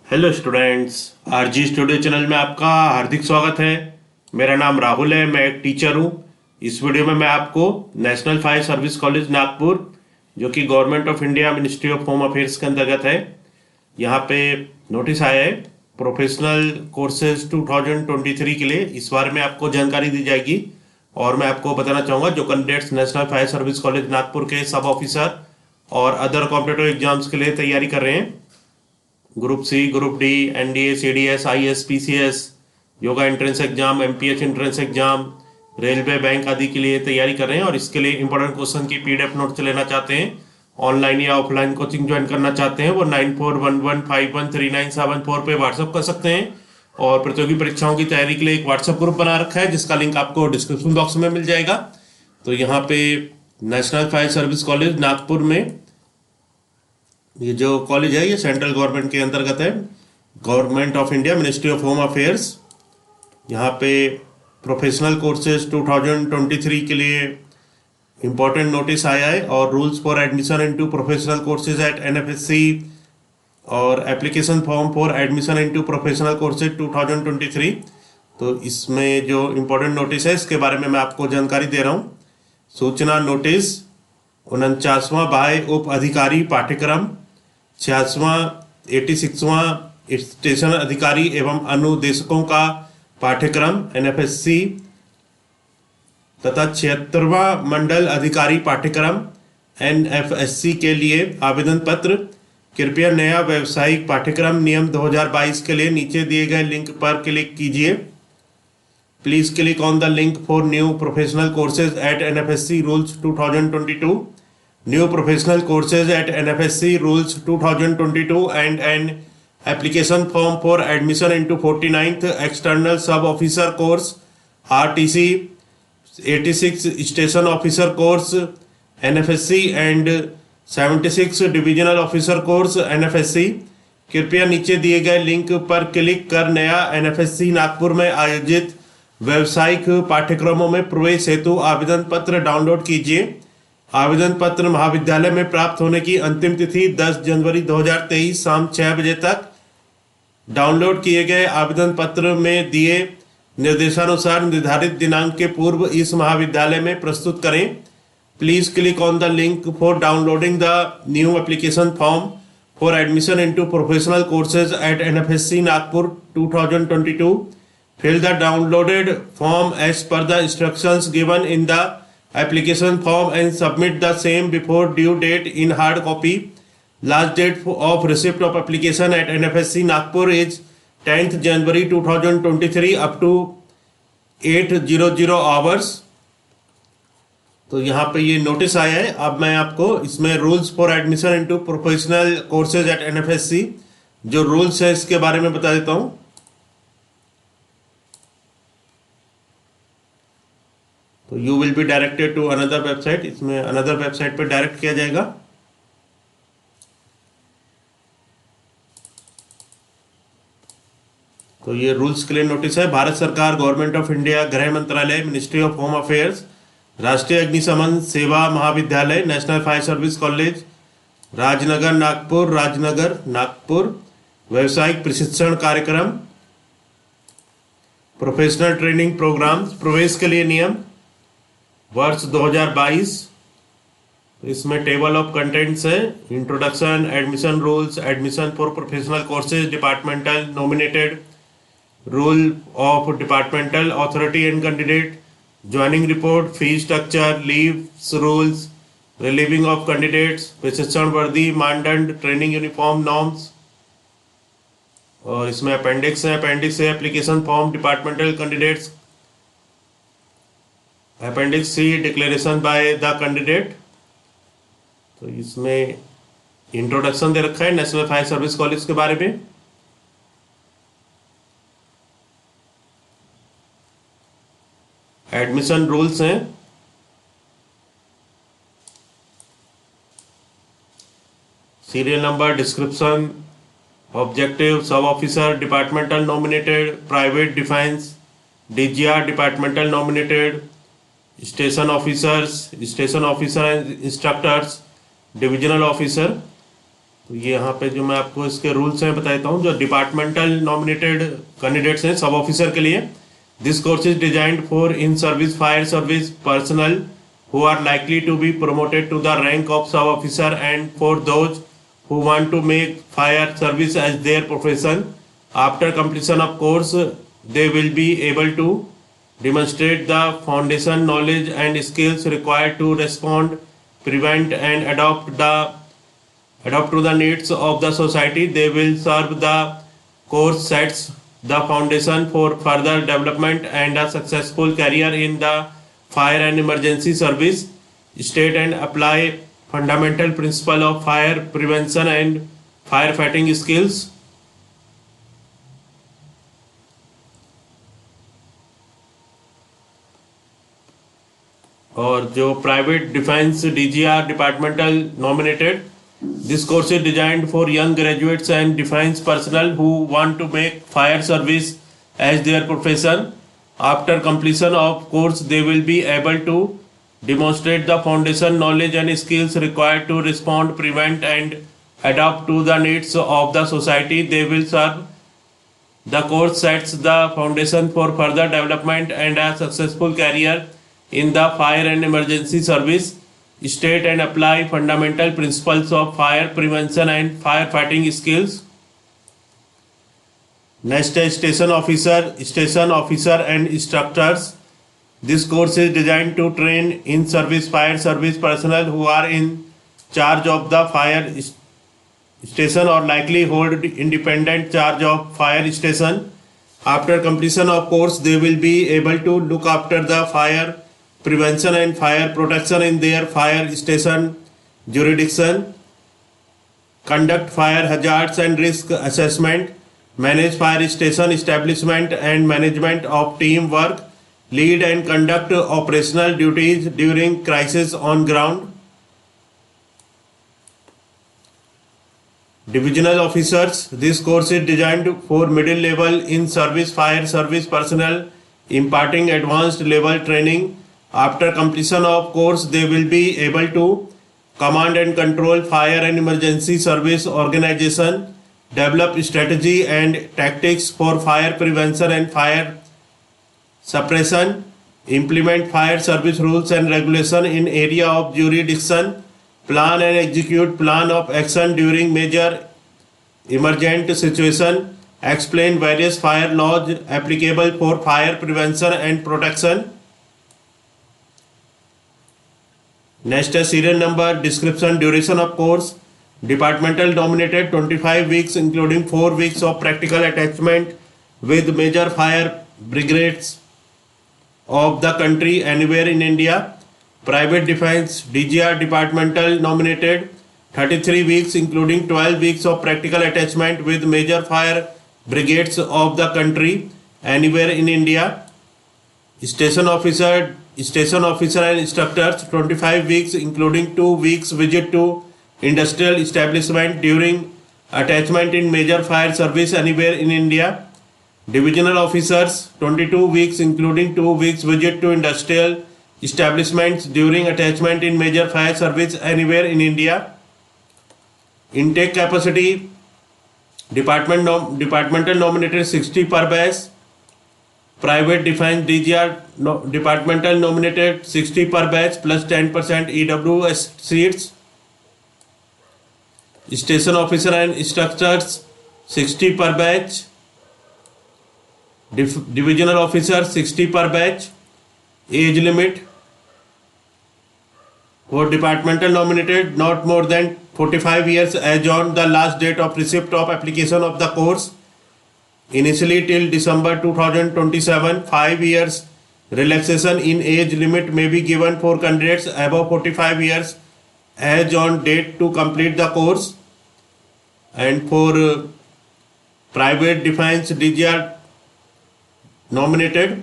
Hello students. RG studio channel में आपका हार्दिक स्वागत है। मेरा नाम राहुल है, मैं एक टीचर हूँ। इस वीडियो में मैं आपको national fire service college Nagpur, जो कि government of India ministry of home affairs के अंतर्गत है, यहाँ पे नोटिस आया है प्रोफेशनल कोर्सेज 2023 के लिए। इस बारे में आपको जानकारी दी जाएगी और मैं आपको बताना चाहूँगा जो candidates national fire service college Nagpur के सब ऑफिसर और अदर कॉम्पिटिटिव एग्जाम्स के लिए तैयारी कर रहे हैं, group C, group D, NDA, CDS, IAS, PCS, yoga entrance exam, MPH entrance exam, railway, bank आदि के लिए तैयारी कर रहे हैं और इसके लिए इंपॉर्टेंट क्वेश्चन की पीडीएफ नोट्स लेना चाहते हैं, ऑनलाइन या ऑफलाइन कोचिंग ज्वाइन करना चाहते हैं, वो 9411513974 पे व्हाट्सअप कर सकते हैं। और प्रतियोगी परीक्षाओं की तैयारी के लिए एक व्हाट्सअप ग्रुप बना रखा है जिसका लिंक आपको डिस्क्रिप्शन बॉक्स में मिल जाएगा। तो यहाँ पे national fire service college Nagpur में ये जो कॉलेज है ये सेंट्रल गवर्नमेंट के अंतर्गत है, government of India ministry of home affairs. यहाँ पे प्रोफेशनल कोर्सेज 2023 के लिए इम्पोर्टेंट नोटिस आया है और rules for admission into professional courses at NFSC और application form for admission into professional courses 2023। तो इसमें जो इम्पोर्टेंट नोटिस है इसके बारे में मैं आपको जानकारी दे रहा हूँ। सूचना नोटिस 49वां बाह्य उप अधिकारी पाठ्यक्रम, 86वां 86वां स्टेशन अधिकारी एवं अनुदेशकों का पाठ्यक्रम एनएफएससी तथा 76वां मंडल अधिकारी पाठ्यक्रम एनएफएससी के लिए आवेदन पत्र। कृपया नया व्यावसायिक पाठ्यक्रम नियम 2022 के लिए नीचे दिए गए लिंक पर क्लिक कीजिए। Please click on the link for new professional courses at एनएफएससी rules 2022, new professional courses at एनएफएससी rules 2022 and an application form for admission into 49th external sub officer course RTC 86 station officer course NFSC and 76 divisional officer course NFSC। कृपया नीचे दिए गए link पर click कर नया एनएफएससी नागपुर में आयोजित व्यावसायिक पाठ्यक्रमों में प्रवेश हेतु आवेदन पत्र डाउनलोड कीजिए। आवेदन पत्र महाविद्यालय में प्राप्त होने की अंतिम तिथि 10 जनवरी 2023 शाम 6 बजे तक। डाउनलोड किए गए आवेदन पत्र में दिए निर्देशानुसार निर्धारित दिनांक के पूर्व इस महाविद्यालय में प्रस्तुत करें। Please click on the link for downloading the new application form for admission into professional courses at NFSC Nagpur 2022। Fill the downloaded form as per the instructions given in the application form and submit the same before due date in hard copy. Last date of receipt of application at NFSC Nagpur is 10th January 2023 up to 8:00 hours। तो यहाँ पे ये notice आया है। अब मैं आपको इसमें rules for admission into professional courses at एनएफएससी जो रूल्स है इसके बारे में बता देता हूँ। तो you will be directed to another website, इसमें अनदर वेबसाइट पर डायरेक्ट किया जाएगा। तो ये रूल्स के लिए नोटिस है। भारत सरकार, गवर्नमेंट ऑफ इंडिया, गृह मंत्रालय, मिनिस्ट्री ऑफ होम अफेयर्स, राष्ट्रीय अग्निशमन सेवा महाविद्यालय, national fire service college Rajnagar Nagpur, Rajnagar Nagpur, व्यावसायिक प्रशिक्षण कार्यक्रम, प्रोफेशनल ट्रेनिंग प्रोग्राम, प्रवेश के लिए नियम वर्ष 2022। इसमें टेबल ऑफ कंटेंट्स है, introduction, admission rules, admission for professional courses, departmental nominated, rule of departmental authority and candidate, joining report, fee structure, leaves rules, relieving of candidates, प्रशिक्षण वर्दी, मानदंड, ट्रेनिंग यूनिफॉर्म नॉर्म्स। और इसमें अपेंडिक्स है, appendix है application form departmental candidates, appendix C declaration by the candidate. तो इसमें introduction दे रखा है नेशनल फायर सर्विस कॉलेज के बारे में। एडमिशन रूल्स हैं, सीरियल नंबर, डिस्क्रिप्शन, ऑब्जेक्टिव, सब officer, departmental nominated, private defence, DGR departmental nominated, station officer and instructors, divisional officer. तो ये यहाँ पे जो मैं आपको इसके रूल्स हैं बताता हूँ। जो डिपार्टमेंटल नॉमिनेटेड कैंडिडेट्स हैं सब ऑफिसर के लिए, this course is designed for in service fire service personal who are likely to be promoted to the rank of sub officer, and for those who want to make fire service as their profession. After completion of course, they will be able to demonstrate the foundation knowledge and skills required to respond, prevent, and adapt to the needs of the society. They will serve the course sets the foundation for further development and a successful career in the fire and emergency service. State and apply fundamental principle of fire prevention and firefighting skills. और जो private defence DGR departmental nominated, this course is designed for young graduates and defence personnel who want to make fire service as their profession. After completion of course, they will be able to demonstrate the foundation knowledge and skills required to respond, prevent, and adapt to the needs of the society. They will serve. The course sets the foundation for further development and a successful career in the fire and emergency service. State and apply fundamental principles of fire prevention and firefighting skills. Next is station officer and instructors. This course is designed to train in service fire service personnel who are in charge of the fire station or likely hold independent charge of fire station. After completion of course, they will be able to look after the fire prevention and fire protection in their fire station jurisdiction, conduct fire hazards and risk assessment, manage fire station establishment and management of team work, lead and conduct operational duties during crisis on ground. Divisional officers, this course is designed for middle level in service fire service personnel, imparting advanced level training. After completion of course, they will be able to command and control fire and emergency service organization, develop strategy and tactics for fire prevention and fire suppression, implement fire service rules and regulation in area of jurisdiction, plan and execute plan of action during major emergent situation, explain various fire laws applicable for fire prevention and protection. Next is serial number, description, duration of course. Departmental nominated 25 weeks including 4 weeks of practical attachment with major fire brigades of the country anywhere in India. Private defense DGR departmental nominated 33 weeks including 12 weeks of practical attachment with major fire brigades of the country anywhere in India. Station officer and instructors 25 weeks including 2 weeks visit to industrial establishment during attachment in major fire service anywhere in India. Divisional officers 22 weeks including 2 weeks visit to industrial establishments during attachment in major fire service anywhere in India. Intake capacity, departmental nominated 60 per batch. Private defense DGR departmental nominated 60 per batch plus 10% EWS seats. Station officer and instructors 60 per batch. Divisional officer 60 per batch. Age limit for departmental nominated not more than 45 years as on the last date of receipt of application of the course. Initially till December 2027, 5 years relaxation in age limit may be given for candidates above 45 years as on date to complete the course. And for private defense DGR nominated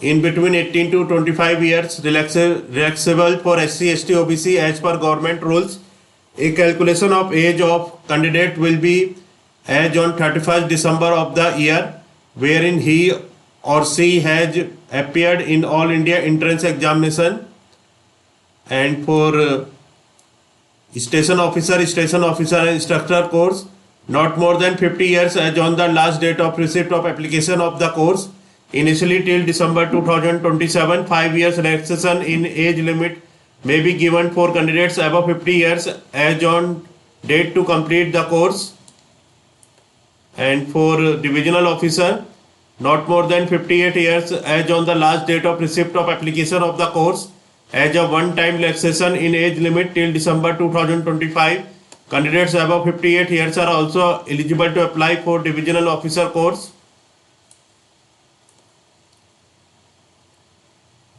in between 18 to 25 years, relaxable for SC, ST, OBC as per government rules. A calculation of age of candidate will be as on 31st December of the year wherein he or she has appeared in all India entrance examination. And for Station officer and instructor course, not more than 50 years as on the last date of receipt of application of the course, initially till December 2027. 5 years relaxation in age limit may be given for candidates above 50 years as on date to complete the course. And for divisional officer, not more than 58 years as on the last date of receipt of application of the course, as a one-time relaxation in age limit till December 2025. Candidates above 58 years are also eligible to apply for divisional officer course.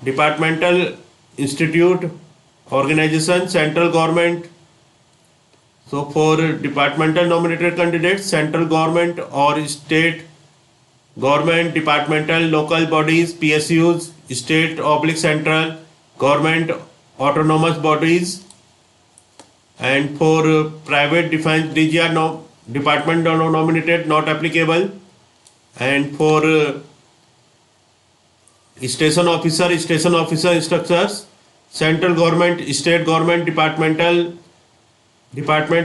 Departmental institute organization, central government. So for departmental nominated candidates, central government or state government, departmental, local bodies, PSUs, state/central government, autonomous bodies. And for private defense, DGR department nominated, not applicable. And for station officer instructors, central government, state government, department,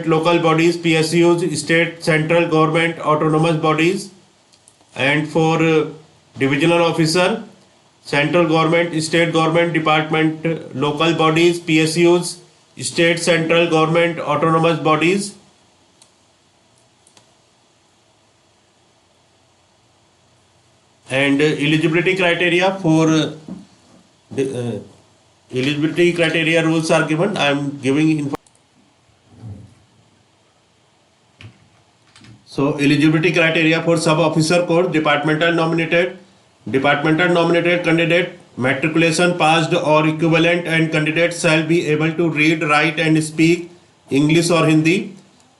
local bodies, PSUs, state, central government, autonomous bodies. And for divisional officer, central government, state government, department, local bodies, PSUs, state, central government, autonomous bodies. And eligibility criteria for eligibility criteria rules are given. I am giving so eligibility criteria for sub officer course, departmental nominated candidate, matriculation passed or equivalent, and candidates shall be able to read, write and speak English or Hindi.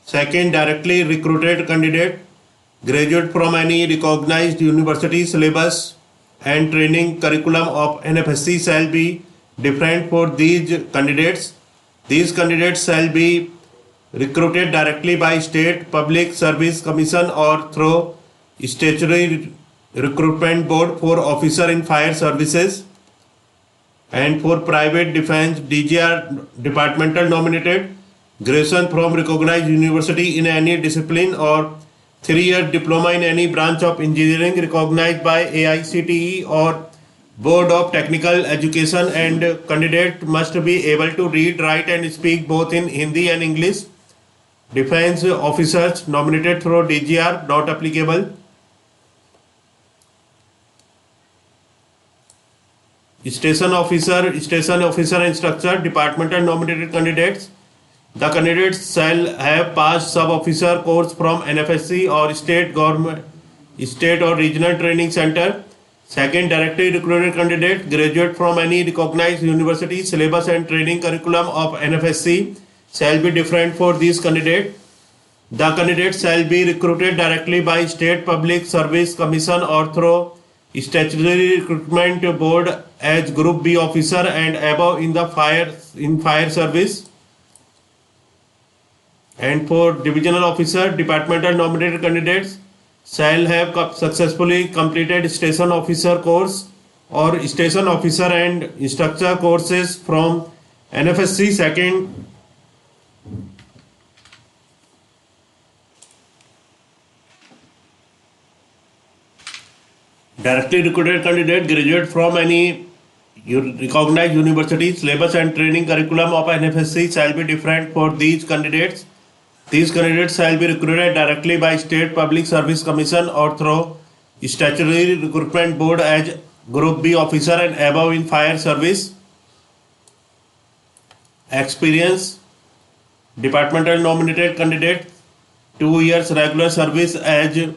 Second, directly recruited candidate, graduate from any recognized university. Syllabus and training curriculum of NFSC shall be different for these candidates. These candidates shall be recruited directly by State Public Service Commission or through statutory recruitment board for officer in fire services. And for private defense, DGR departmental nominated, graduation from recognized university in any discipline or 3-year diploma in any branch of engineering recognized by AICTE or Board of Technical Education, and candidate must be able to read, write and speak both in Hindi and English. Defense officers nominated through DGR, not applicable. Station officer and structure, departmental nominated candidates. The candidates shall have passed sub-officer course from NFSC or state government, state or regional training center. Second, directly recruited candidate, graduate from any recognized university. Syllabus and training curriculum of NFSC shall be different for these candidates. The candidates shall be recruited directly by State Public Service Commission or through statutory recruitment board as Group B officer and above in the fire service. And for divisional officer, departmental nominated candidates shall have successfully completed station officer course or station officer and instructor courses from NFSC. Second, directly recruited candidate, graduate from any recognized university. Syllabus and training curriculum of NFSC shall be different for these candidates. These candidates shall be recruited directly by State Public Service Commission or through statutory recruitment board as Group B officer and above in fire service. Experience, departmental nominated candidate, 2 years regular service as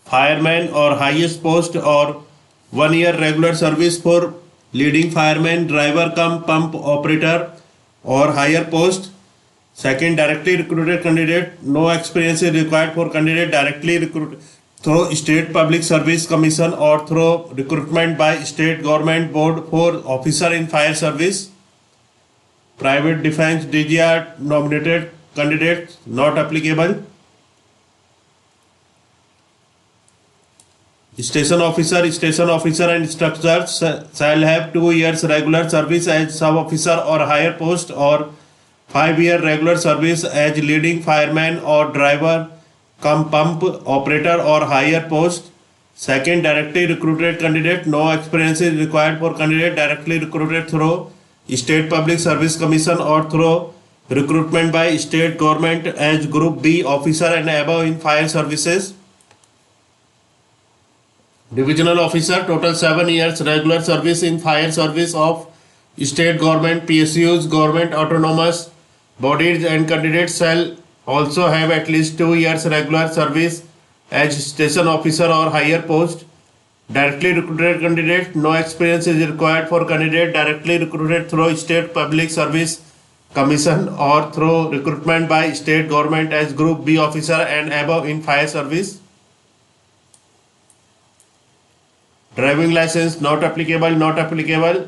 fireman or highest post, or 1 year regular service for leading fireman, driver cum pump operator or higher post. Second, directly recruited candidate, no experience is required for candidate directly recruited through State Public Service Commission or through recruitment by State Government Board for officer in fire service. Private defense, DGR nominated candidates, not applicable. Station officer and instructors shall have 2 years regular service as sub officer or higher post or 5 year regular service as leading fireman or driver cum pump operator or higher post. Second, directly recruited candidate. No experience is required for candidate directly recruited through State Public Service Commission or through recruitment by state government as Group B officer and above in fire services. Divisional officer, total 7 years regular service in fire service of state government, PSUs, government autonomous bodies, and candidates shall also have at least 2 years regular service as station officer or higher post. Directly recruited candidate, no experience is required for candidate directly recruited through State Public Service Commission or through recruitment by state government as Group B officer and above in fire service. Driving license not applicable, not applicable.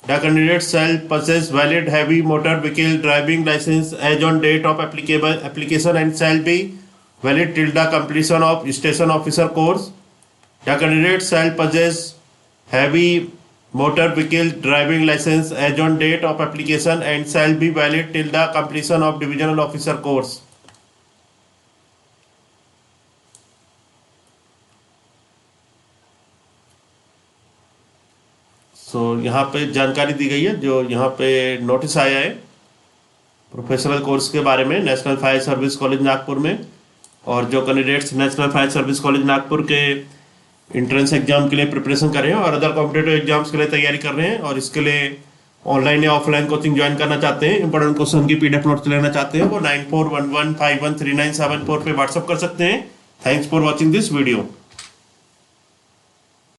The candidate shall possess valid heavy motor vehicle driving license as on date of applicable application and shall be valid till the completion of station officer course. The candidate shall possess heavy motor vehicle driving license as on date of application and shall be valid till the completion of divisional officer course. यहाँ पे जानकारी दी गई है जो यहाँ पे notice आया है प्रोफेशनल कोर्स के बारे में national fire service college Nagpur में, और जो candidates national fire service college Nagpur के इंट्रेंस एग्जाम के लिए प्रिपरेशन कर रहे हैं और अदर कॉम्पिटेटिव एग्जाम्स के लिए तैयारी कर रहे हैं और इसके लिए ऑनलाइन या ऑफलाइन कोचिंग ज्वाइन करना चाहते हैं, इंपॉर्टेंट क्वेश्चन की PDF नोट्स लेना चाहते हैं, वो 9411513974 पे व्हाट्सअप कर सकते हैं। Thanks for watching this video.